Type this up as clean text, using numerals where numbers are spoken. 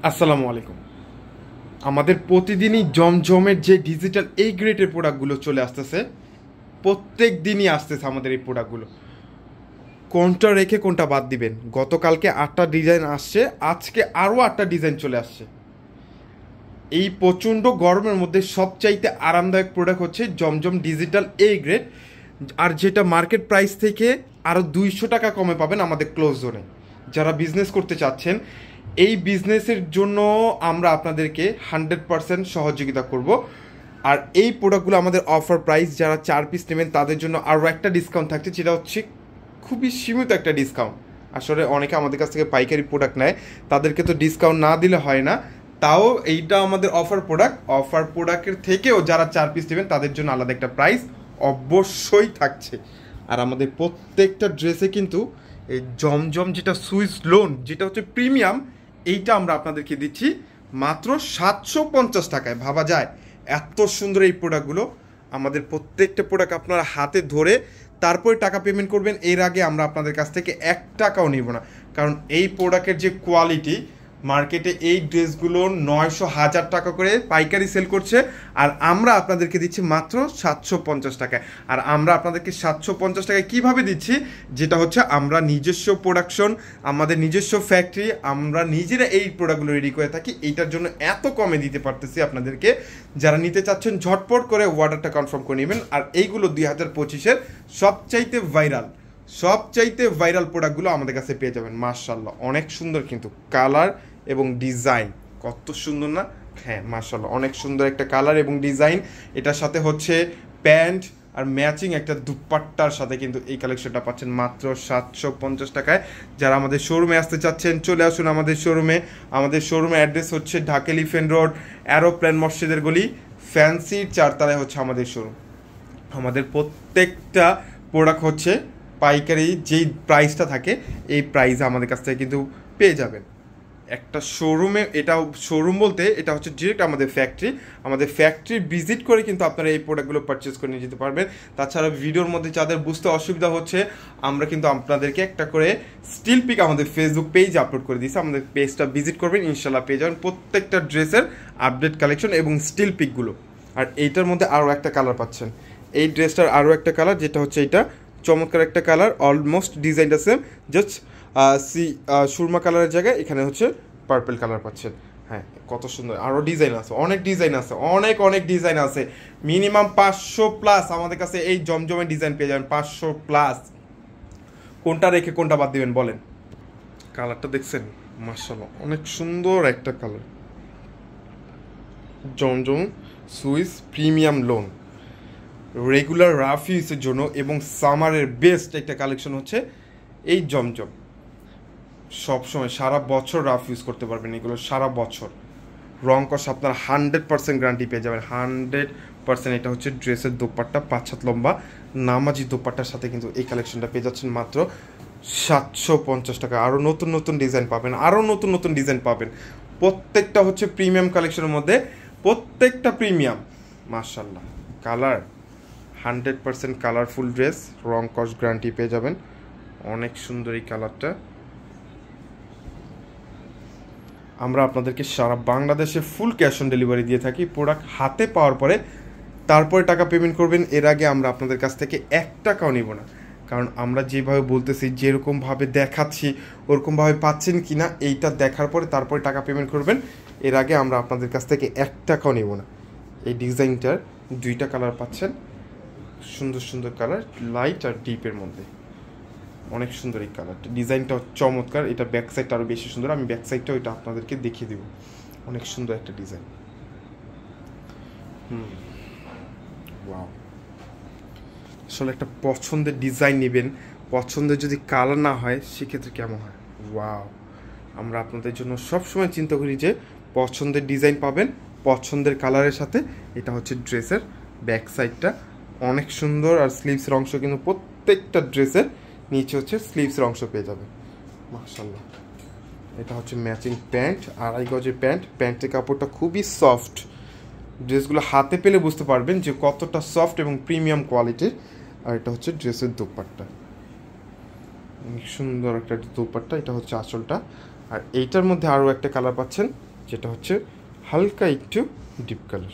আসসালামু আলাইকুম। আমাদের প্রতিদিনই জমজমের যে ডিজিটাল এই গ্রেডের প্রোডাক্টগুলো চলে আসতেছে, প্রত্যেক দিনই আসতেছে আমাদের এই প্রোডাক্টগুলো। কোনটা রেখে কোনটা বাদ দিবেন? গতকালকে 8টা ডিজাইন আসছে, আজকে আরও 8টা ডিজাইন চলে আসছে। এই প্রচণ্ড গরমের মধ্যে সবচাইতে আরামদায়ক প্রোডাক্ট হচ্ছে জমজম ডিজিটাল এই গ্রেড, আর যেটা মার্কেট প্রাইস থেকে আরও 200 টাকা কমে পাবেন আমাদের ক্লোজ জোনে। যারা বিজনেস করতে চাচ্ছেন, এই বিজনেসের জন্য আমরা আপনাদেরকে 100% সহযোগিতা করব। আর এই প্রোডাক্টগুলো আমাদের অফার প্রাইস, যারা 4 পিস নেবেন তাদের জন্য আরও একটা ডিসকাউন্ট থাকছে, যেটা হচ্ছে খুবই সীমিত একটা ডিসকাউন্ট। আসলে অনেকে আমাদের কাছ থেকে পাইকারি প্রোডাক্ট নেয়, তাদেরকে তো ডিসকাউন্ট না দিলে হয় না। তাও এইটা আমাদের অফার প্রোডাক্টের থেকেও যারা 4 পিস নেবেন তাদের জন্য আলাদা একটা প্রাইস অবশ্যই থাকছে। আর আমাদের প্রত্যেকটা ড্রেসে কিন্তু এই জমজম যেটা সুইস লোন, যেটা হচ্ছে প্রিমিয়াম, এইটা আমরা আপনাদেরকে দিচ্ছি মাত্র 750 টাকায়। ভাবা যায় এত সুন্দর এই প্রোডাক্টগুলো। আমাদের প্রত্যেকটা প্রোডাক্ট আপনারা হাতে ধরে তারপরে টাকা পেমেন্ট করবেন। এর আগে আমরা আপনাদের কাছ থেকে 1 টাকাও নিব না, কারণ এই প্রোডাক্টের যে কোয়ালিটি, মার্কেটে এই ড্রেসগুলো 900-1000 টাকা করে পাইকারি সেল করছে, আর আমরা আপনাদেরকে দিচ্ছি মাত্র 750 টাকায়। আর আমরা আপনাদেরকে 750 টাকায় কীভাবে দিচ্ছি, যেটা হচ্ছে আমরা নিজস্ব প্রোডাকশন, আমাদের নিজস্ব ফ্যাক্টরি, আমরা নিজেরা এই প্রোডাক্টগুলো রেডি করে থাকি। এইটার জন্য এত কমে দিতে পারতেছি আপনাদেরকে। যারা নিতে চাচ্ছেন ঝটপট করে অর্ডারটা কনফার্ম করে নেবেন। আর এইগুলো 2025-এর সবচাইতে ভাইরাল প্রোডাক্টগুলো আমাদের কাছে পেয়ে যাবেন। মাশাআল্লাহ, অনেক সুন্দর কিন্তু কালার এবং ডিজাইন, কত সুন্দর না? হ্যাঁ মাশাআল্লাহ, অনেক সুন্দর একটা কালার এবং ডিজাইন। এটার সাথে হচ্ছে প্যান্ট আর ম্যাচিং একটা দুপাট্টার সাথে কিন্তু এই কালেকশনটা পাচ্ছেন মাত্র 750 টাকায়। যারা আমাদের শোরুমে আসতে চাচ্ছেন, চলে আসুন আমাদের শোরুমে। আমাদের শোরুমের অ্যাড্রেস হচ্ছে ঢাকা এলিফ্যান্ট রোড, অ্যারোপ্লেন মসজিদের গলি, ফ্যান্সির 4 তলায় হচ্ছে আমাদের শোরুম। আমাদের প্রত্যেকটা প্রোডাক্ট হচ্ছে পাইকারি যেই প্রাইসটা থাকে, এই প্রাইসে আমাদের কাছ থেকে কিন্তু পেয়ে যাবেন। একটা শোরুমে, এটা শোরুম বলতে এটা হচ্ছে ডিরেক্ট আমাদের ফ্যাক্টরি ভিজিট করে কিন্তু আপনারা এই প্রোডাক্টগুলো পারচেস করে নিয়ে যেতে পারবেন। তাছাড়া ভিডিওর মধ্যে যাদের বুঝতে অসুবিধা হচ্ছে, আমরা কিন্তু আপনাদেরকে একটা করে স্টিল পিক আমাদের ফেসবুক পেজে আপলোড করে দিয়েছি। আমাদের পেজটা ভিজিট করবেন, ইনশাল্লাহ পেয়ে যাবেন প্রত্যেকটা ড্রেসের আপডেট কালেকশন এবং স্টিল পিকগুলো। আর এইটার মধ্যে আরও একটা কালার পাচ্ছেন, এই ড্রেসটার আরও একটা কালার, যেটা হচ্ছে এইটা চমৎকার একটা কালার, অলমোস্ট ডিজাইনটা সেম, জাস্ট সুরমা কালারের জায়গায় এখানে হচ্ছে পার্পল কালার পাচ্ছেন। হ্যাঁ, কত সুন্দর। আরও ডিজাইন আছে, অনেক ডিজাইন আছে। মিনিমাম 500+ আমাদের কাছে এই জমজমের ডিজাইন পেয়ে যাবেন, 500+। কোনটা রেখে কোনটা বাদ দিবেন বলেন? কালারটা দেখছেন? মাশাআল্লাহ, অনেক সুন্দর একটা colour. Zamzam Swiss premium lawn, regular rough ইউজের জন্য এবং সামারের বেস্ট একটা কালেকশন হচ্ছে এই জমজম। সবসময় সারা বছর রাফ ইউজ করতে পারবেন এগুলো, সারা বছর। রং কস আপনার 100% গ্যারান্টি পেয়ে যাবেন, 100%। এটা হচ্ছে ড্রেসের দোপাট্টা, 5 হাত লম্বা নামাজি দোপাট্টার সাথে কিন্তু এই কালেকশনটা পেয়ে যাচ্ছেন মাত্র 750 টাকা। আরও নতুন ডিজাইন পাবেন। প্রত্যেকটা হচ্ছে প্রিমিয়াম কালেকশনের মধ্যে, প্রত্যেকটা প্রিমিয়াম। মাশাআল্লাহ, কালার 100% কালারফুল ড্রেস, রং কস গ্যারান্টি পেয়ে যাবেন। অনেক সুন্দর এই কালারটা। আমরা আপনাদেরকে সারা বাংলাদেশে ফুল ক্যাশ অন ডেলিভারি দিয়ে থাকি। প্রোডাক্ট হাতে পাওয়ার পরে তারপরে টাকা পেমেন্ট করবেন। এর আগে আমরা আপনাদের কাছ থেকে 1 টাকাও নিব না, কারণ আমরা যেভাবে বলতেছি, যেরকমভাবে দেখাচ্ছি ওরকমভাবে পাচ্ছেন কি না এইটা দেখার পরে তারপরে টাকা পেমেন্ট করবেন। এর আগে আমরা আপনাদের কাছ থেকে 1 টাকাও নিব না। এই ডিজাইনটার 2টা কালার পাচ্ছেন, সুন্দর কালার, লাইট আর ডিপের মধ্যে। অনেক সুন্দর এই কালারটা, ডিজাইনটা চমৎকার। এটা ব্যাক সাইডটা আরও বেশি সুন্দর, আমি ব্যাক সাইডটাও এটা আপনাদেরকে দেখিয়ে দেবো। অনেক সুন্দর একটা ডিজাইন। ওয়াও, আসলে একটা পছন্দের ডিজাইন নেবেন, পছন্দের যদি কালার না হয় সেক্ষেত্রে কেমন হয়? ওয়াও, আমরা আপনাদের জন্য সবসময় চিন্তা করি যে পছন্দের ডিজাইন পাবেন পছন্দের কালারের সাথে। এটা হচ্ছে ড্রেসের ব্যাক সাইডটা, অনেক সুন্দর। আর স্লিভসের অংশ কিন্তু প্রত্যেকটা ড্রেসের নিচে হচ্ছে স্লিভসের অংশ পেয়ে যাবে। মাশাআল্লাহ, এটা হচ্ছে ম্যাচিং প্যান্ট, 2.5 গজের প্যান্টের কাপড়টা খুবই সফট। ড্রেসগুলো হাতে পেলে বুঝতে পারবেন যে কতটা সফট এবং প্রিমিয়াম কোয়ালিটির। আর এটা হচ্ছে ড্রেসের দোপাট্টা, অনেক সুন্দর একটা দোপাট্টা। এটা হচ্ছে আঁচলটা। আর এইটার মধ্যে আরও একটা কালার পাচ্ছেন, যেটা হচ্ছে হালকা একটু ডিপ কালার।